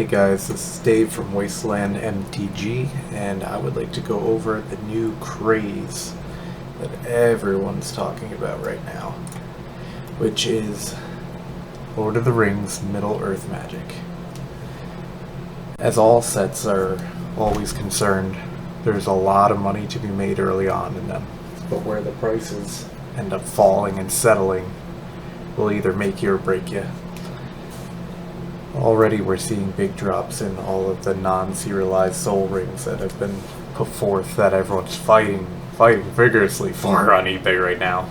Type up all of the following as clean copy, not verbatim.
guys, this is Dave from Wasteland MTG, and I would like to go over the new craze that everyone's talking about right now, which is Lord of the Rings Middle-earth magic. As all sets are always concerned, there's a lot of money to be made early on in them, but where the prices end up falling and settling will either make you or break you. Already we're seeing big drops in all of the non-serialized soul rings that have been put forth that everyone's fighting vigorously for on eBay right now.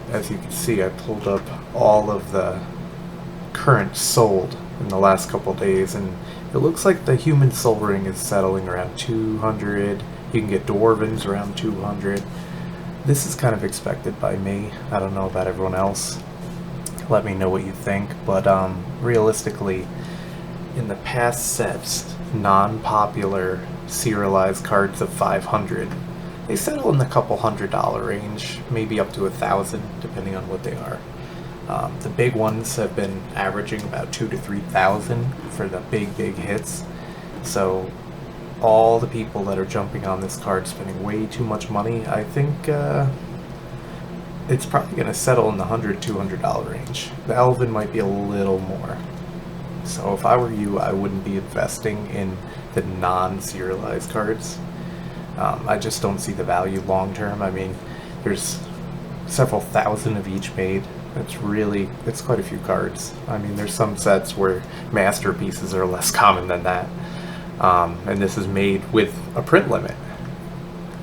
As you can see, I pulled up all of the current sold in the last couple days, and it looks like the human soul ring is settling around 200. You can get dwarvens around 200. This is kind of expected by me. I don't know about everyone else. Let me know what you think, but realistically, in the past sets, non-popular serialized cards of 500, they settle in the couple $100 range, maybe up to 1,000, depending on what they are. The big ones have been averaging about 2,000 to 3,000 for the big hits. So all the people that are jumping on this card spending way too much money, I think it's probably going to settle in the $100, $200 range. The Elven might be a little more. So if I were you, I wouldn't be investing in the non-serialized cards. I just don't see the value long term. I mean, there's several thousand of each made. It's quite a few cards. I mean, there's some sets where masterpieces are less common than that. And this is made with a print limit.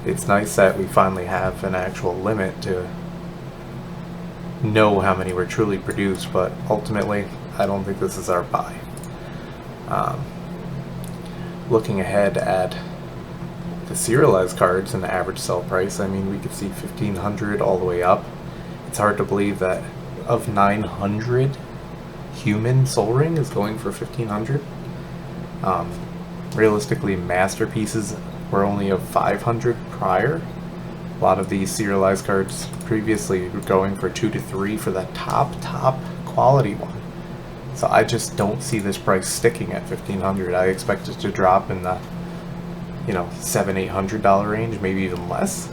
It's nice that we finally have an actual limit to know how many were truly produced, but ultimately I don't think this is our buy. Looking ahead at the serialized cards and the average sell price, I mean, we could see 1,500 all the way up. It's hard to believe that of 900, human soul ring is going for 1,500. Realistically, masterpieces were only of 500 prior. A lot of these serialized cards previously were going for 2 to 3 for the top quality one. So I just don't see this price sticking at 1,500. I expect it to drop in the $700, $800 range, maybe even less.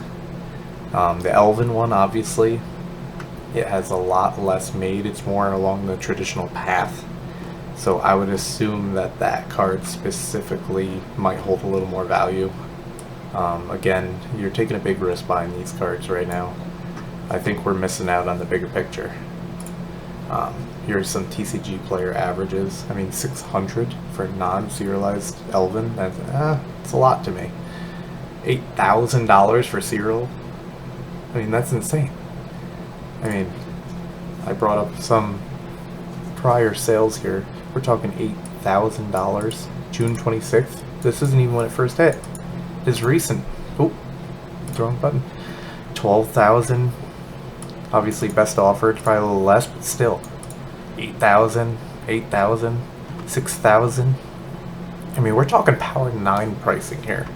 The Elven one, obviously, it has a lot less made. It's more along the traditional path. So I would assume that that card specifically might hold a little more value. Again, you're taking a big risk buying these cards right now. I think we're missing out on the bigger picture. Here's some TCG player averages. I mean, 600 for non-serialized Elven. That's a lot to me. $8,000 for serial. I mean, that's insane. I mean, I brought up some prior sales here. We're talking $8,000. June 26th. This isn't even when it first hit. It's recent. Oh, wrong button. 12,000. Obviously, best offer. It's probably a little less, but still. 8,000, 8,000, 6,000. I mean, we're talking Power 9 pricing here.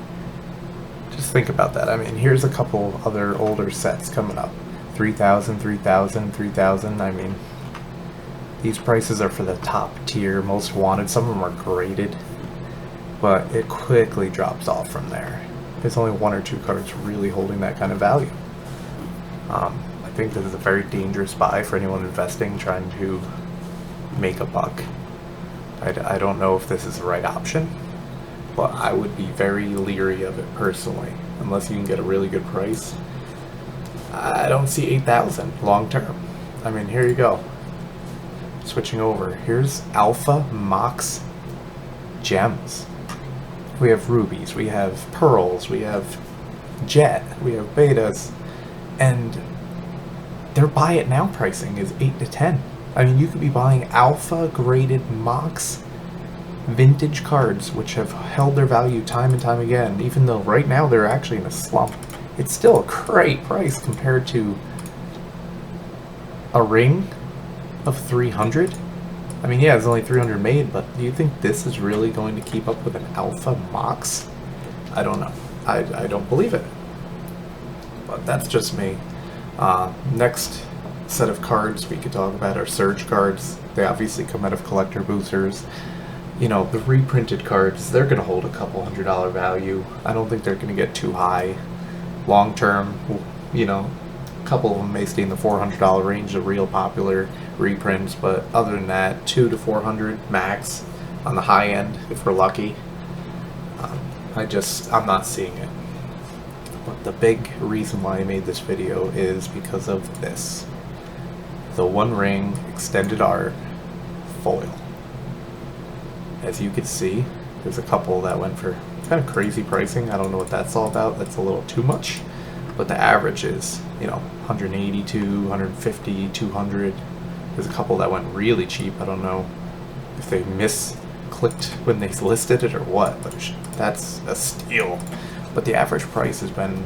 Just think about that. I mean, here's a couple other older sets coming up. 3,000, 3,000, 3,000. I mean, these prices are for the top tier, most wanted. Some of them are graded, but it quickly drops off from there. There's only 1 or 2 cards really holding that kind of value. I think this is a very dangerous buy for anyone investing, trying to make a buck. I don't know if this is the right option, but I would be very leery of it personally, unless you can get a really good price. I don't see 8,000 long term. I mean, here you go. Switching over. Here's Alpha Mox Gems. We have rubies, we have pearls, we have jet, we have betas, and their buy it now pricing is 8 to 10. I mean, you could be buying alpha graded Mox vintage cards which have held their value time and time again, even though right now they're actually in a slump. It's still a great price compared to a ring of 300. I mean, yeah, it's only 300 made, but do you think this is really going to keep up with an alpha Mox? I don't know. I don't believe it. But that's just me. Next set of cards we could talk about are Surge cards. They obviously come out of collector boosters. You know, the reprinted cards, they're going to hold a couple $100 value. I don't think they're going to get too high. Long term, you know, a couple of them may stay in the $400 range, the real popular reprints, but other than that, $200 to $400 max on the high end if we're lucky. I'm not seeing it. But the big reason why I made this video is because of this. The One Ring Extended Art foil. As you can see, there's a couple that went for kind of crazy pricing. I don't know what that's all about. That's a little too much. But the average is, you know, 182, 150, 200. There's a couple that went really cheap. I don't know if they misclicked when they listed it or what, but that's a steal. But the average price has been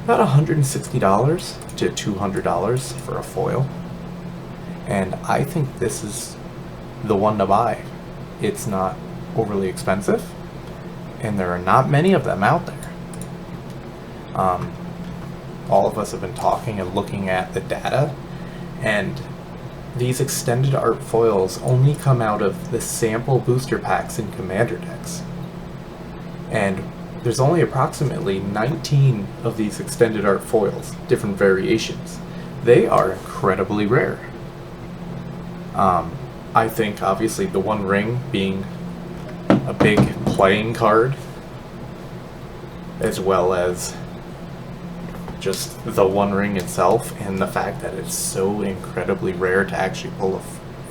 about $160 to $200 for a foil. And I think this is the one to buy. It's not overly expensive, and there are not many of them out there. All of us have been talking and looking at the data, and these extended art foils only come out of the sample booster packs in Commander decks. And there's only approximately 19 of these extended art foils, different variations. They are incredibly rare. I think obviously the One Ring being a big playing card, as well as just the One Ring itself, and the fact that it's so incredibly rare to actually pull a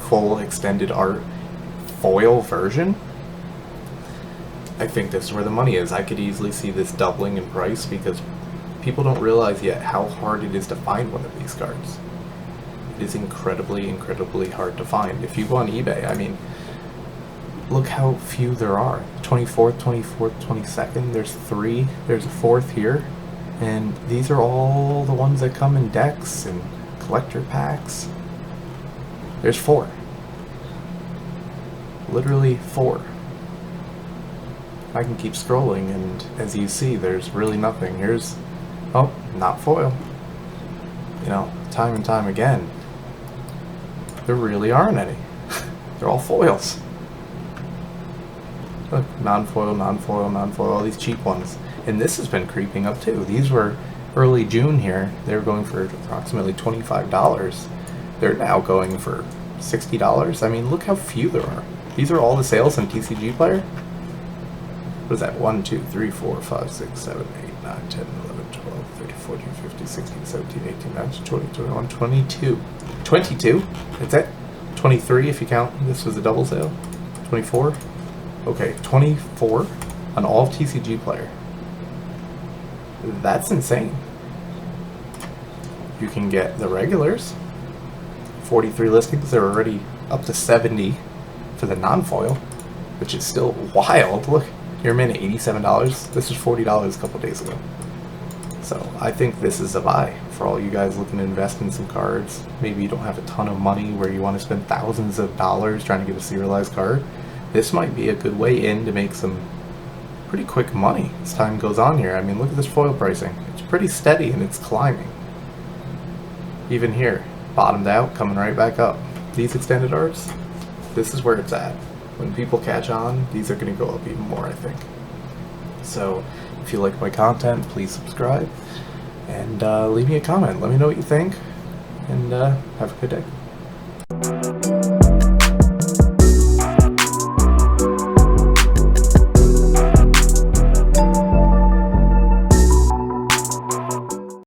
full extended art foil version. I think this is where the money is. I could easily see this doubling in price because people don't realize yet how hard it is to find one of these cards. It is incredibly, incredibly hard to find. If you go on eBay, I mean, look how few there are. 24th, 24th, 22nd, there's 3, there's a 4th here. And these are all the ones that come in decks and collector packs. There's 4. Literally 4. I can keep scrolling, and as you see, there's really nothing. Here's, oh, not foil. You know, time and time again, there really aren't any. They're all foils. Look, non-foil, non-foil, non-foil, all these cheap ones. And this has been creeping up too. These were early June here. They were going for approximately $25. They're now going for $60. I mean, look how few there are. These are all the sales in TCG Player. What is that? 1, 2, 3, 4, 5, 6, 7, 8, 9, 10, 11, 12, 13, 14, 15, 16, 17, 18, 19, 20, 21, 22. 22? That's it? 23 if you count this was a double sale? 24? Okay, 24 on all of TCG Player. That's insane. You can get the regulars. 43 listings. They're already up to 70 for the non-foil, which is still wild. Look, you're in at $87. This was $40 a couple days ago. So I think this is a buy for all you guys looking to invest in some cards. Maybe you don't have a ton of money where you want to spend thousands of dollars trying to get a serialized card. This might be a good way in to make some pretty quick money as time goes on here. I mean, look at this foil pricing. It's pretty steady and it's climbing. Even here, bottomed out, coming right back up. These extended arts, this is where it's at. When people catch on, these are going to go up even more, I think. So, if you like my content, please subscribe and leave me a comment. Let me know what you think, and have a good day.